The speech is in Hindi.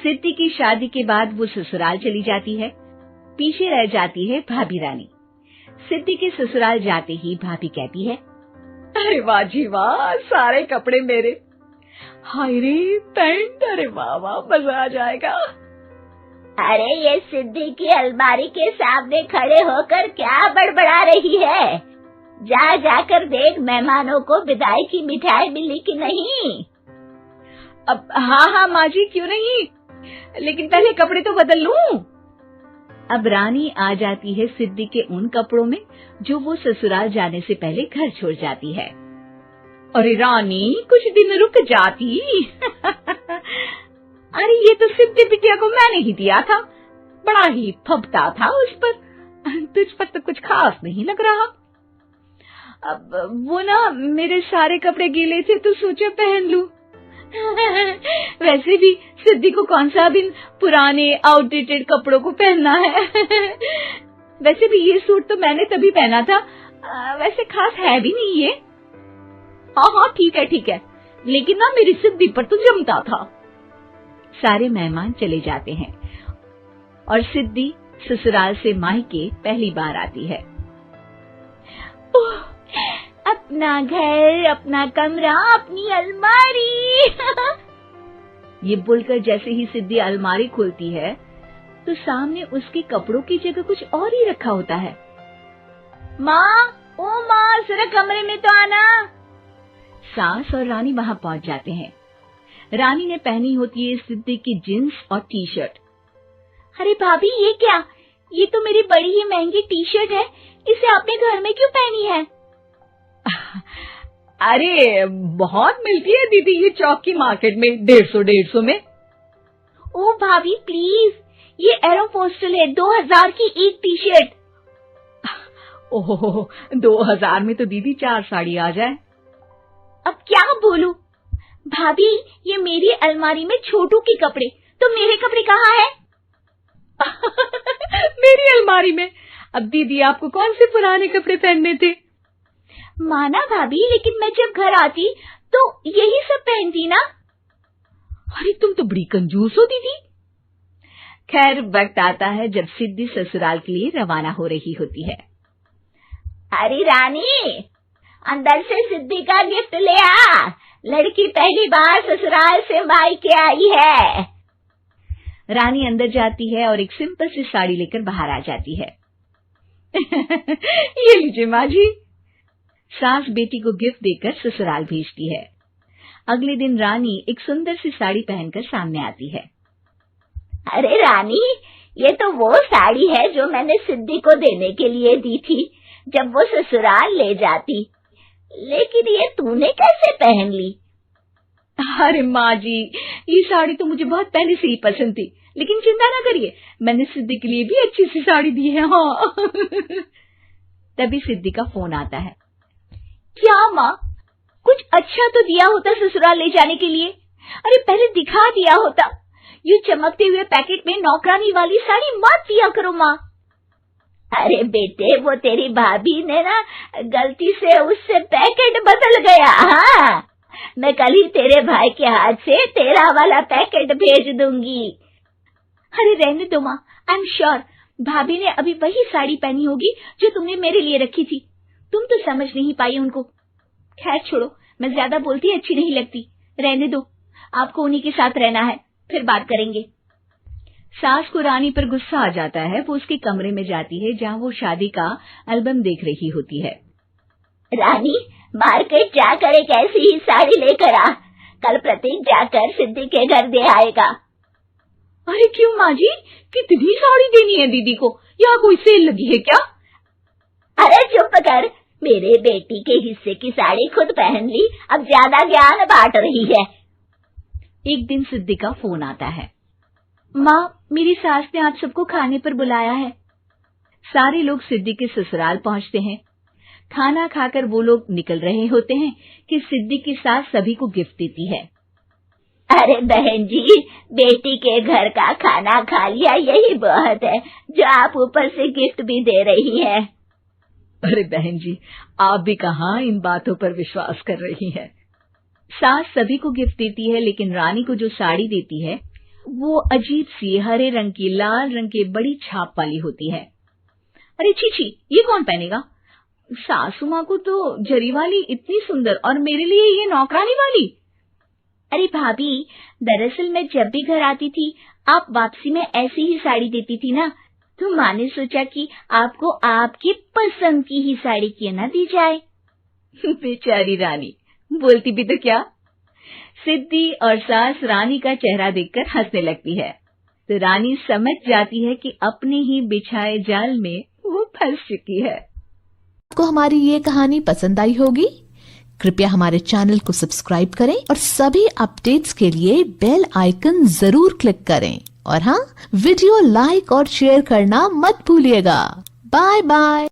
सिद्धि की शादी के बाद वो ससुराल चली जाती है। पीछे रह जाती है भाभी रानी। सिद्धि के ससुराल जाते ही भाभी कहती है, अरे वाह जी वाह, सारे कपड़े मेरे। हाय रे पैंट, अरे वाह वाह, मजा आ जाएगा। अरे ये सिद्धि की अलमारी के सामने खड़े होकर क्या बड़बड़ा रही है? जा जाकर देख मेहमानों को विदाई की मिठाई मिली कि नहीं। अब हाँ माँ जी, क्यों नहीं, लेकिन पहले कपड़े तो बदल लूं। अब रानी आ जाती है सिद्धि के उन कपड़ों में जो वो ससुराल जाने से पहले घर छोड़ जाती है। अरे रानी, कुछ दिन रुक जाती। अरे ये तो सिद्धि बिटिया को मैंने ही दिया था, बड़ा ही फबता था उस पर, तुझ पर तो कुछ खास नहीं लग रहा। अब वो ना, मेरे सारे कपड़े गीले थे तो सोचा पहन लूं। वैसे भी सिद्धि को कौन सा दिन पुराने आउटडेटेड कपड़ों को पहनना है। वैसे भी ये सूट तो मैंने तभी पहना था, वैसे खास है भी नहीं ये। हाँ ठीक है, लेकिन ना मेरी सिद्धि पर तो जमता था। सारे मेहमान चले जाते हैं और सिद्धि ससुराल से मायके पहली बार आती है। अपना घर, अपना कमरा, अपनी अलमारी। ये बोलकर जैसे ही सिद्धि अलमारी खोलती है तो सामने उसके कपड़ों की जगह कुछ और ही रखा होता है। माँ, ओ माँ, जरा कमरे में तो आना। सास और रानी वहां पहुंच जाते हैं। रानी ने पहनी होती है सिद्धि की जींस और टी शर्ट। अरे भाभी, ये क्या? ये तो मेरी बड़ी ही महंगी टी शर्ट है, इसे आपने घर में क्यों पहनी है? अरे बहुत मिलती है दीदी ये चौक की मार्केट में, 150 में। ओ भाभी प्लीज, ये एरोपोस्टल है, 2000 की एक टी शर्ट। ओहो, 2000 में तो दीदी 4 साड़ी आ जाए। अब क्या बोलूं? भाभी, ये मेरी अलमारी में छोटू के कपड़े, तो मेरे कपड़े कहाँ हैं? मेरी अलमारी में? अब दीदी आपको कौन से पुराने कपड़े पहनने थे? माना भाभी, लेकिन मैं जब घर आती तो यही सब पहनती ना। अरे तुम तो बड़ी कंजूस हो दीदी। खैर, वक्त आता है जब सिद्धि ससुराल के लिए रवाना हो रही होती है। अरे रानी, अंदर से सिद्धि का गिफ्ट ले आ, लड़की पहली बार ससुराल से मायके आई है। रानी अंदर जाती है और एक सिंपल सी साड़ी लेकर बाहर आ जाती है। ये लीजिए माँ जी। सास बेटी को गिफ्ट देकर ससुराल भेजती है। अगले दिन रानी एक सुंदर सी साड़ी पहनकर सामने आती है। अरे रानी, ये तो वो साड़ी है जो मैंने सिद्धि को देने के लिए दी थी जब वो ससुराल ले जाती, लेकिन ये तूने कैसे पहन ली? अरे माँ जी, ये साड़ी तो मुझे बहुत पहले से ही पसंद थी, लेकिन चिंता ना करिए, मैंने सिद्धि के लिए भी अच्छी सी साड़ी दी है। हाँ। तभी सिद्धि का फोन आता है। क्या माँ, कुछ अच्छा तो दिया होता ससुराल ले जाने के लिए। अरे पहले दिखा दिया होता। ये चमकते हुए पैकेट में नौकरानी वाली साड़ी मत दिया करो माँ। अरे बेटे, वो तेरी भाभी ने ना गलती से उससे पैकेट बदल गया। हाँ, मैं कल ही तेरे भाई के हाथ से तेरा वाला पैकेट भेज दूंगी। अरे रहने दो माँ, आई एम श्योर भाभी ने अभी वही साड़ी पहनी होगी जो तुमने मेरे लिए रखी थी। तुम तो समझ नहीं पाई उनको। खैर छोड़ो, मैं ज्यादा बोलती अच्छी नहीं लगती, रहने दो, आपको उन्हीं के साथ रहना है, फिर बात करेंगे। सास को रानी पर गुस्सा आ जाता है। वो उसके कमरे में जाती है जहाँ वो शादी का एल्बम देख रही होती है। रानी, मार्केट जाकर एक ऐसी ही साड़ी लेकर आ, कल प्रतीक जाकर सिद्धि के घर दे आएगा। अरे क्यों माँ जी, कितनी साड़ी देनी है दीदी को? यहाँ कोई सेल लगी है क्या? अरे चुप कर, मेरे बेटी के हिस्से की साड़ी खुद पहन ली, अब ज्यादा ज्ञान बांट रही है। एक दिन सिद्धि का फोन आता है। माँ, मेरी सास ने आप सबको खाने पर बुलाया है। सारे लोग सिद्धि के ससुराल पहुँचते हैं। खाना खाकर वो लोग निकल रहे होते हैं कि सिद्धि की सास सभी को गिफ्ट देती है। अरे बहन जी, बेटी के घर का खाना खा लिया, यही बहुत है जो आप ऊपर से गिफ्ट भी दे रही है। अरे बहन जी, आप भी कहाँ इन बातों पर विश्वास कर रही हैं। सास सभी को गिफ्ट देती है, लेकिन रानी को जो साड़ी देती है वो अजीब सी हरे रंग की लाल रंग के बड़ी छाप वाली होती है। अरे छी, ये कौन पहनेगा? सासू माँ को तो जरी वाली इतनी सुंदर, और मेरे लिए ये नौकरानी वाली। अरे भाभी, दरअसल मैं जब भी घर आती थी आप वापसी में ऐसी ही साड़ी देती थी ना, तो माँ ने सोचा कि आपको आपकी पसंद की ही साड़ी क्यों ना दी जाए। बेचारी रानी, बोलती भी तो क्या। सिद्धि और सास रानी का चेहरा देखकर हंसने लगती है, तो रानी समझ जाती है कि अपने ही बिछाए जाल में वो फंस चुकी है। आपको हमारी ये कहानी पसंद आई होगी। कृपया हमारे चैनल को सब्सक्राइब करें और सभी अपडेट्स के लिए बेल आइकन जरूर क्लिक करें। और हाँ, वीडियो लाइक और शेयर करना मत भूलिएगा। Bye bye.